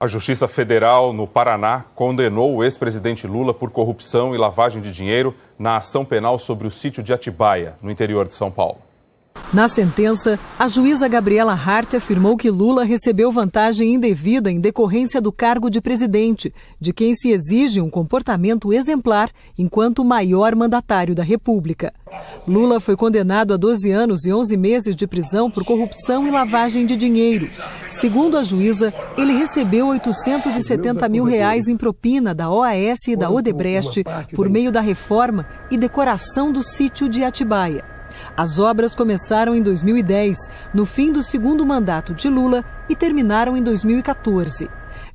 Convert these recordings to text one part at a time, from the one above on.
A Justiça Federal no Paraná condenou o ex-presidente Lula por corrupção e lavagem de dinheiro na ação penal sobre o sítio de Atibaia, no interior de São Paulo. Na sentença, a juíza Gabriela Hart afirmou que Lula recebeu vantagem indevida em decorrência do cargo de presidente, de quem se exige um comportamento exemplar enquanto maior mandatário da República. Lula foi condenado a 12 anos e 11 meses de prisão por corrupção e lavagem de dinheiro. Segundo a juíza, ele recebeu R$870 mil em propina da OAS e da Odebrecht por meio da reforma e decoração do sítio de Atibaia. As obras começaram em 2010, no fim do segundo mandato de Lula, e terminaram em 2014.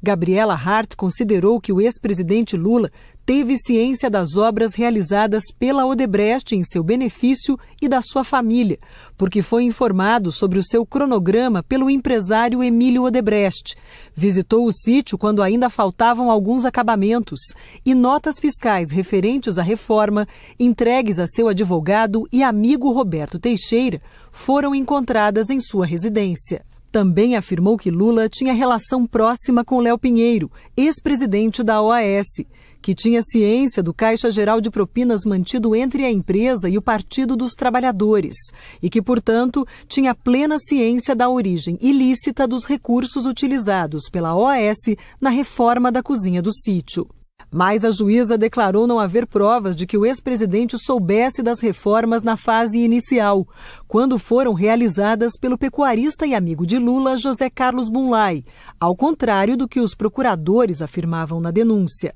Gabriela Hart considerou que o ex-presidente Lula teve ciência das obras realizadas pela Odebrecht em seu benefício e da sua família, porque foi informado sobre o seu cronograma pelo empresário Emílio Odebrecht. Visitou o sítio quando ainda faltavam alguns acabamentos e notas fiscais referentes à reforma, entregues a seu advogado e amigo Roberto Teixeira, foram encontradas em sua residência. Também afirmou que Lula tinha relação próxima com Léo Pinheiro, ex-presidente da OAS, que tinha ciência do Caixa Geral de Propinas mantido entre a empresa e o Partido dos Trabalhadores, e que, portanto, tinha plena ciência da origem ilícita dos recursos utilizados pela OAS na reforma da cozinha do sítio. Mas a juíza declarou não haver provas de que o ex-presidente soubesse das reformas na fase inicial, quando foram realizadas pelo pecuarista e amigo de Lula, José Carlos Bunlai, ao contrário do que os procuradores afirmavam na denúncia.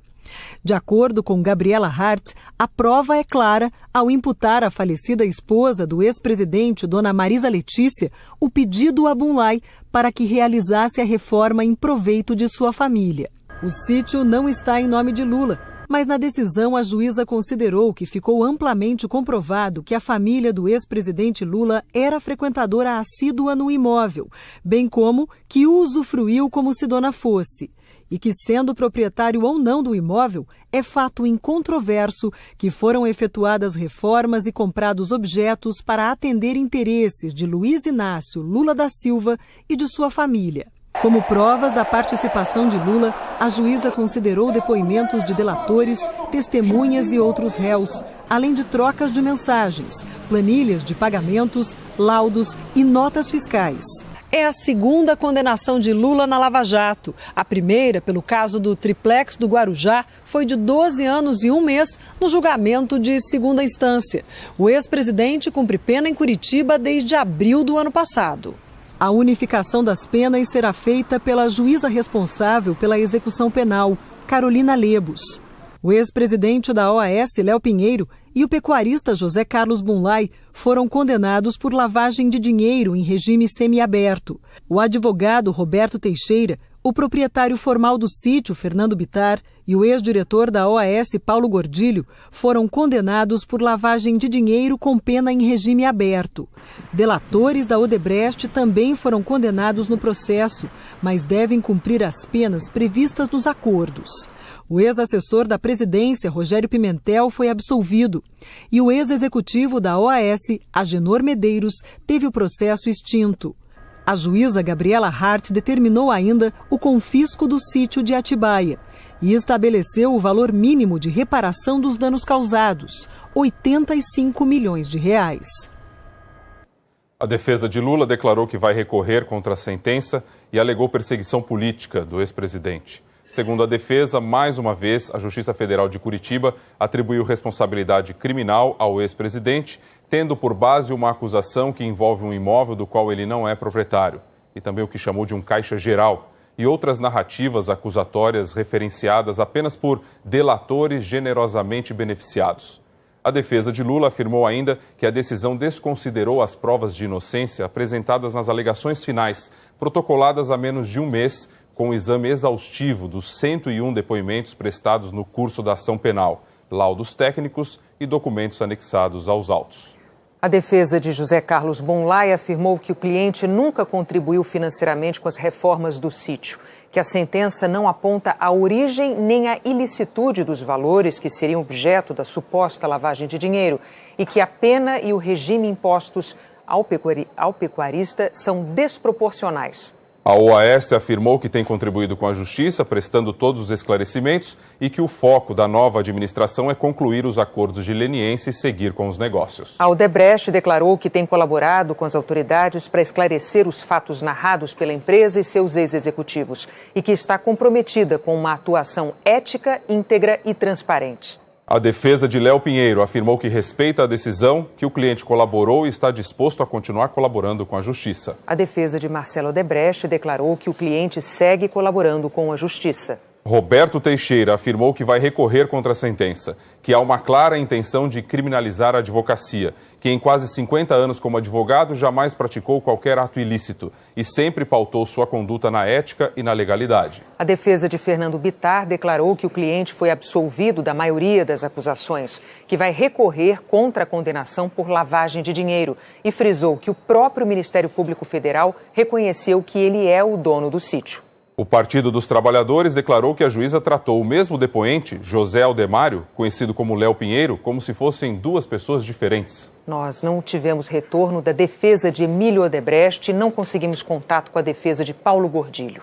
De acordo com Gabriela Hart, a prova é clara ao imputar à falecida esposa do ex-presidente, dona Marisa Letícia, o pedido a Bunlai para que realizasse a reforma em proveito de sua família. O sítio não está em nome de Lula, mas na decisão a juíza considerou que ficou amplamente comprovado que a família do ex-presidente Lula era frequentadora assídua no imóvel, bem como que o usufruiu como se dona fosse, e que, sendo proprietário ou não do imóvel, é fato incontroverso que foram efetuadas reformas e comprados objetos para atender interesses de Luiz Inácio Lula da Silva e de sua família. Como provas da participação de Lula, a juíza considerou depoimentos de delatores, testemunhas e outros réus, além de trocas de mensagens, planilhas de pagamentos, laudos e notas fiscais. É a segunda condenação de Lula na Lava Jato. A primeira, pelo caso do triplex do Guarujá, foi de 12 anos e 1 mês no julgamento de segunda instância. O ex-presidente cumpre pena em Curitiba desde abril do ano passado. A unificação das penas será feita pela juíza responsável pela execução penal, Carolina Lebos. O ex-presidente da OAS, Léo Pinheiro, e o pecuarista José Carlos Bunlai foram condenados por lavagem de dinheiro em regime semiaberto. O advogado Roberto Teixeira, o proprietário formal do sítio, Fernando Bittar, e o ex-diretor da OAS, Paulo Gordilho, foram condenados por lavagem de dinheiro com pena em regime aberto. Delatores da Odebrecht também foram condenados no processo, mas devem cumprir as penas previstas nos acordos. O ex-assessor da presidência, Rogério Pimentel, foi absolvido. E o ex-executivo da OAS, Agenor Medeiros, teve o processo extinto. A juíza Gabriela Hart determinou ainda o confisco do sítio de Atibaia e estabeleceu o valor mínimo de reparação dos danos causados, R$85 milhões. A defesa de Lula declarou que vai recorrer contra a sentença e alegou perseguição política do ex-presidente. Segundo a defesa, mais uma vez, a Justiça Federal de Curitiba atribuiu responsabilidade criminal ao ex-presidente, tendo por base uma acusação que envolve um imóvel do qual ele não é proprietário, e também o que chamou de um caixa geral, e outras narrativas acusatórias referenciadas apenas por delatores generosamente beneficiados. A defesa de Lula afirmou ainda que a decisão desconsiderou as provas de inocência apresentadas nas alegações finais, protocoladas há menos de um mês, com o exame exaustivo dos 101 depoimentos prestados no curso da ação penal, laudos técnicos e documentos anexados aos autos. A defesa de José Carlos Bunlai afirmou que o cliente nunca contribuiu financeiramente com as reformas do sítio, que a sentença não aponta a origem nem a ilicitude dos valores que seriam objeto da suposta lavagem de dinheiro e que a pena e o regime impostos ao pecuarista são desproporcionais. A OAS afirmou que tem contribuído com a Justiça, prestando todos os esclarecimentos e que o foco da nova administração é concluir os acordos de leniência e seguir com os negócios. A Odebrecht declarou que tem colaborado com as autoridades para esclarecer os fatos narrados pela empresa e seus ex-executivos e que está comprometida com uma atuação ética, íntegra e transparente. A defesa de Léo Pinheiro afirmou que respeita a decisão, que o cliente colaborou e está disposto a continuar colaborando com a Justiça. A defesa de Marcelo Odebrecht declarou que o cliente segue colaborando com a Justiça. Roberto Teixeira afirmou que vai recorrer contra a sentença, que há uma clara intenção de criminalizar a advocacia, que em quase 50 anos como advogado jamais praticou qualquer ato ilícito e sempre pautou sua conduta na ética e na legalidade. A defesa de Fernando Bittar declarou que o cliente foi absolvido da maioria das acusações, que vai recorrer contra a condenação por lavagem de dinheiro e frisou que o próprio Ministério Público Federal reconheceu que ele é o dono do sítio. O Partido dos Trabalhadores declarou que a juíza tratou o mesmo depoente, José Aldemário, conhecido como Léo Pinheiro, como se fossem duas pessoas diferentes. Nós não tivemos retorno da defesa de Emílio Odebrecht e não conseguimos contato com a defesa de Paulo Gordilho.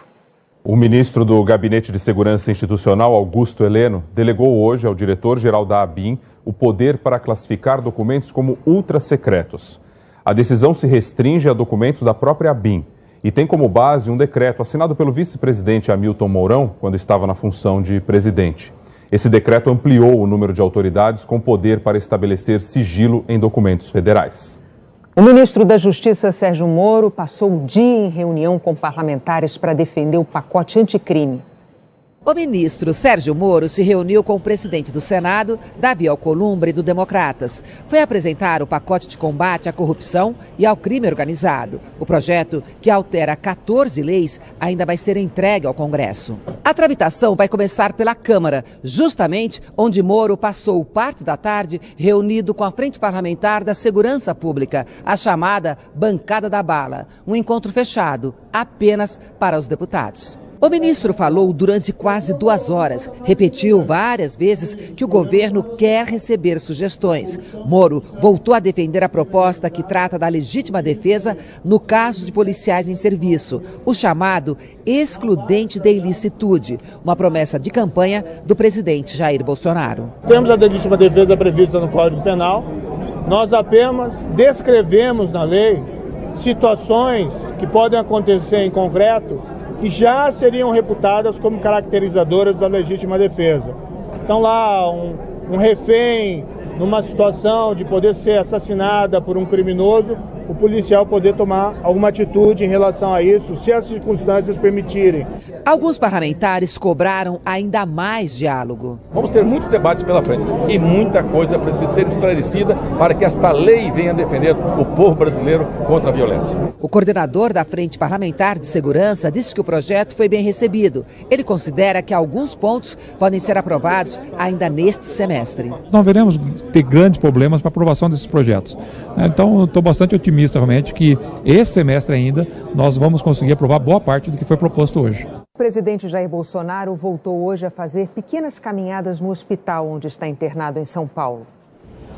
O ministro do Gabinete de Segurança Institucional, Augusto Heleno, delegou hoje ao diretor-geral da ABIN o poder para classificar documentos como ultrasecretos. A decisão se restringe a documentos da própria ABIN e tem como base um decreto assinado pelo vice-presidente Hamilton Mourão, quando estava na função de presidente. Esse decreto ampliou o número de autoridades com poder para estabelecer sigilo em documentos federais. O ministro da Justiça, Sérgio Moro, passou o dia em reunião com parlamentares para defender o pacote anticrime. O ministro Sérgio Moro se reuniu com o presidente do Senado, Davi Alcolumbre, do Democratas. Foi apresentar o pacote de combate à corrupção e ao crime organizado. O projeto, que altera 14 leis, ainda vai ser entregue ao Congresso. A tramitação vai começar pela Câmara, justamente onde Moro passou parte da tarde reunido com a Frente Parlamentar da Segurança Pública, a chamada Bancada da Bala. Um encontro fechado, apenas para os deputados. O ministro falou durante quase 2 horas, repetiu várias vezes que o governo quer receber sugestões. Moro voltou a defender a proposta que trata da legítima defesa no caso de policiais em serviço, o chamado excludente de ilicitude, uma promessa de campanha do presidente Jair Bolsonaro. Temos a legítima defesa prevista no Código Penal, nós apenas descrevemos na lei situações que podem acontecer em concreto que já seriam reputadas como caracterizadoras da legítima defesa. Então lá, um refém numa situação de poder ser assassinada por um criminoso, o policial poder tomar alguma atitude em relação a isso, se as circunstâncias permitirem. Alguns parlamentares cobraram ainda mais diálogo. Vamos ter muitos debates pela frente e muita coisa precisa ser esclarecida para que esta lei venha defender o povo brasileiro contra a violência. O coordenador da Frente Parlamentar de Segurança disse que o projeto foi bem recebido. Ele considera que alguns pontos podem ser aprovados ainda neste semestre. Não veremos ter grandes problemas para a aprovação desses projetos. Então, estou bastante otimista realmente que esse semestre ainda nós vamos conseguir aprovar boa parte do que foi proposto hoje. O presidente Jair Bolsonaro voltou hoje a fazer pequenas caminhadas no hospital onde está internado em São Paulo.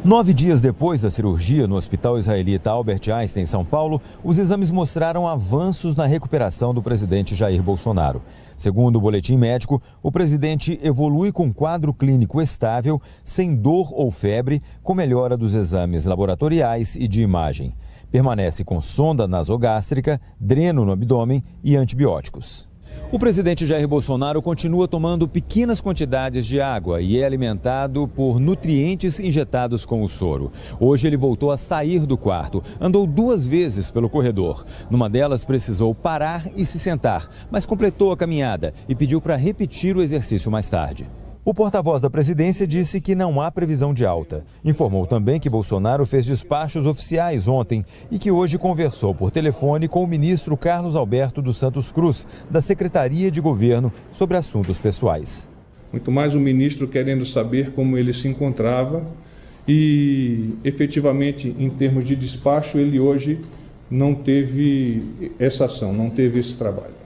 9 dias depois da cirurgia no Hospital Israelita Albert Einstein, em São Paulo, os exames mostraram avanços na recuperação do presidente Jair Bolsonaro. Segundo o boletim médico, o presidente evolui com quadro clínico estável, sem dor ou febre, com melhora dos exames laboratoriais e de imagem. Permanece com sonda nasogástrica, dreno no abdômen e antibióticos. O presidente Jair Bolsonaro continua tomando pequenas quantidades de água e é alimentado por nutrientes injetados com o soro. Hoje ele voltou a sair do quarto, andou 2 vezes pelo corredor. Numa delas precisou parar e se sentar, mas completou a caminhada e pediu para repetir o exercício mais tarde. O porta-voz da presidência disse que não há previsão de alta. Informou também que Bolsonaro fez despachos oficiais ontem e que hoje conversou por telefone com o ministro Carlos Alberto dos Santos Cruz, da Secretaria de Governo, sobre assuntos pessoais. Muito mais o ministro querendo saber como ele se encontrava e, efetivamente, em termos de despacho, ele hoje não teve essa ação, não teve esse trabalho.